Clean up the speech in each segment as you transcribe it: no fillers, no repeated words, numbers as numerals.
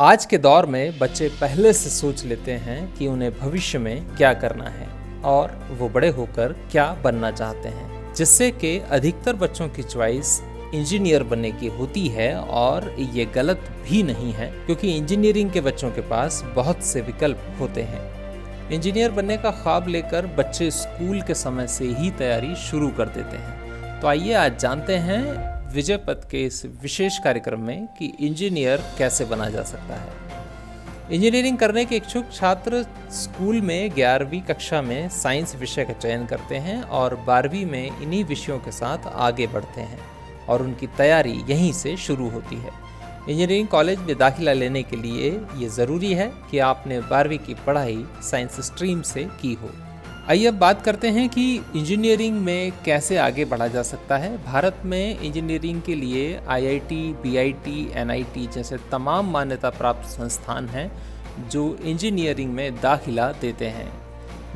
आज के दौर में बच्चे पहले से सोच लेते हैं कि उन्हें भविष्य में क्या करना है और वो बड़े होकर क्या बनना चाहते हैं, जिससे कि अधिकतर बच्चों की चॉइस इंजीनियर बनने की होती है। और ये गलत भी नहीं है, क्योंकि इंजीनियरिंग के बच्चों के पास बहुत से विकल्प होते हैं। इंजीनियर बनने का ख्वाब लेकर बच्चे स्कूल के समय से ही तैयारी शुरू कर देते हैं। तो आइए आज जानते हैं विजय पथ के इस विशेष कार्यक्रम में कि इंजीनियर कैसे बना जा सकता है। इंजीनियरिंग करने के इच्छुक छात्र स्कूल में 11वीं कक्षा में साइंस विषय का चयन करते हैं और 12वीं में इन्हीं विषयों के साथ आगे बढ़ते हैं और उनकी तैयारी यहीं से शुरू होती है। इंजीनियरिंग कॉलेज में दाखिला लेने के लिए ये ज़रूरी है कि आपने 12वीं की पढ़ाई साइंस स्ट्रीम से की हो। आइए अब बात करते हैं कि इंजीनियरिंग में कैसे आगे बढ़ा जा सकता है। भारत में इंजीनियरिंग के लिए IIT, BIT, NIT जैसे तमाम मान्यता प्राप्त संस्थान हैं जो इंजीनियरिंग में दाखिला देते हैं।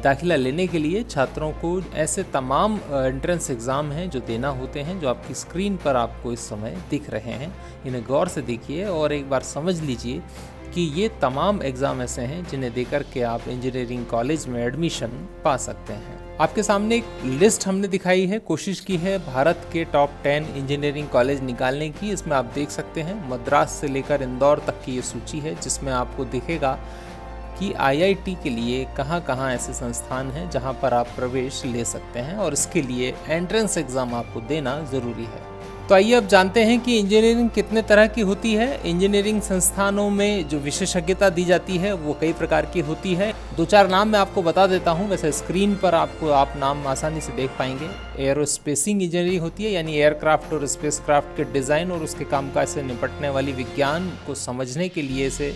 दाखिला लेने के लिए छात्रों को ऐसे तमाम एंट्रेंस एग्ज़ाम हैं जो देना होते हैं, जो आपकी स्क्रीन पर आपको इस समय दिख रहे हैं। इन्हें गौर से देखिए और एक बार समझ लीजिए कि ये तमाम एग्ज़ाम ऐसे हैं जिन्हें देकर के आप इंजीनियरिंग कॉलेज में एडमिशन पा सकते हैं। आपके सामने एक लिस्ट हमने दिखाई है, कोशिश की है भारत के टॉप 10 इंजीनियरिंग कॉलेज निकालने की। इसमें आप देख सकते हैं मद्रास से लेकर इंदौर तक की ये सूची है, जिसमें आपको दिखेगा कि IIT के लिए कहाँ कहाँ ऐसे संस्थान हैं जहाँ पर आप प्रवेश ले सकते हैं और इसके लिए एंट्रेंस एग्ज़ाम आपको देना ज़रूरी है। तो आइए अब जानते हैं कि इंजीनियरिंग कितने तरह की होती है। इंजीनियरिंग संस्थानों में जो विशेषज्ञता दी जाती है वो कई प्रकार की होती है। 2-4 नाम मैं आपको बता देता हूँ, वैसे स्क्रीन पर आप नाम आसानी से देख पाएंगे। एयरोस्पेसिंग इंजीनियरिंग होती है, यानी एयरक्राफ्ट और स्पेसक्राफ्ट के डिज़ाइन और उसके कामकाज से निपटने वाली विज्ञान को समझने के लिए इसे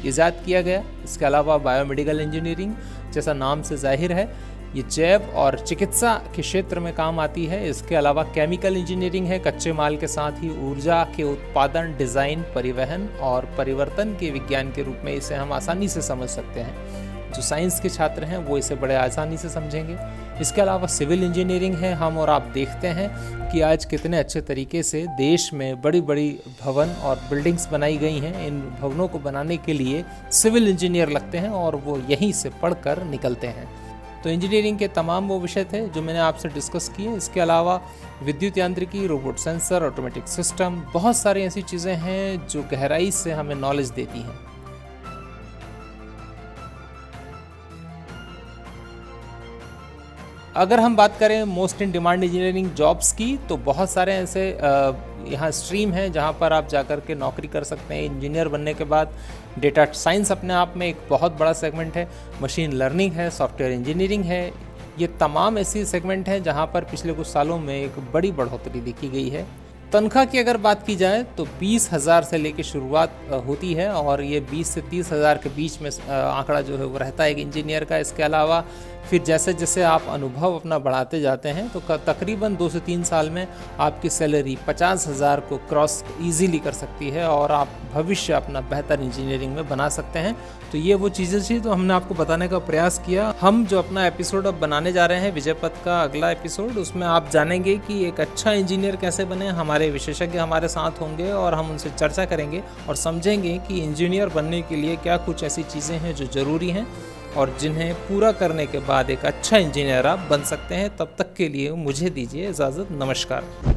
ईजाद किया गया। इसके अलावा बायोमेडिकल इंजीनियरिंग, जैसा नाम से जाहिर है, ये जैव और चिकित्सा के क्षेत्र में काम आती है। इसके अलावा केमिकल इंजीनियरिंग है, कच्चे माल के साथ ही ऊर्जा के उत्पादन, डिज़ाइन, परिवहन और परिवर्तन के विज्ञान के रूप में इसे हम आसानी से समझ सकते हैं। जो साइंस के छात्र हैं वो इसे बड़े आसानी से समझेंगे। इसके अलावा सिविल इंजीनियरिंग है। हम और आप देखते हैं कि आज कितने अच्छे तरीके से देश में बड़ी बड़ी भवन और बिल्डिंग्स बनाई गई हैं। इन भवनों को बनाने के लिए सिविल इंजीनियर लगते हैं और वो यहीं से पढ़कर निकलते हैं। तो इंजीनियरिंग के तमाम वो विषय थे जो मैंने आपसे डिस्कस किए। इसके अलावा विद्युत यांत्रिकी, रोबोट सेंसर, ऑटोमेटिक सिस्टम, बहुत सारी ऐसी चीज़ें हैं जो गहराई से हमें नॉलेज देती हैं। अगर हम बात करें most in demand engineering jobs की, तो बहुत सारे ऐसे यहाँ स्ट्रीम हैं जहाँ पर आप जाकर के नौकरी कर सकते हैं। इंजीनियर बनने के बाद डेटा साइंस अपने आप में एक बहुत बड़ा सेगमेंट है, मशीन लर्निंग है, सॉफ्टवेयर इंजीनियरिंग है। ये तमाम ऐसी सेगमेंट हैं जहाँ पर पिछले कुछ सालों में एक बड़ी बढ़ोतरी देखी गई है। तनख्वाह की अगर बात की जाए तो 20,000 से लेकर शुरुआत होती है और ये 20 से 30,000 के बीच में आंकड़ा जो है वो रहता है एक इंजीनियर का। इसके अलावा फिर जैसे जैसे आप अनुभव अपना बढ़ाते जाते हैं तो तकरीबन 2 से 3 साल में आपकी सैलरी 50,000 को क्रॉस इजीली कर सकती है और आप भविष्य अपना बेहतर इंजीनियरिंग में बना सकते हैं। तो ये वो चीज़ें थी तो हमने आपको बताने का प्रयास किया। हम जो अपना एपिसोड अब बनाने जा रहे हैं, विजय पथ का अगला एपिसोड, उसमें आप जानेंगे कि एक अच्छा इंजीनियर कैसे बने। हमारे विशेषज्ञ हमारे साथ होंगे और हम उनसे चर्चा करेंगे और समझेंगे कि इंजीनियर बनने के लिए क्या कुछ ऐसी चीज़ें हैं जो ज़रूरी हैं और जिन्हें पूरा करने के बाद एक अच्छा इंजीनियर आप बन सकते हैं। तब तक के लिए मुझे दीजिए इजाज़त। नमस्कार।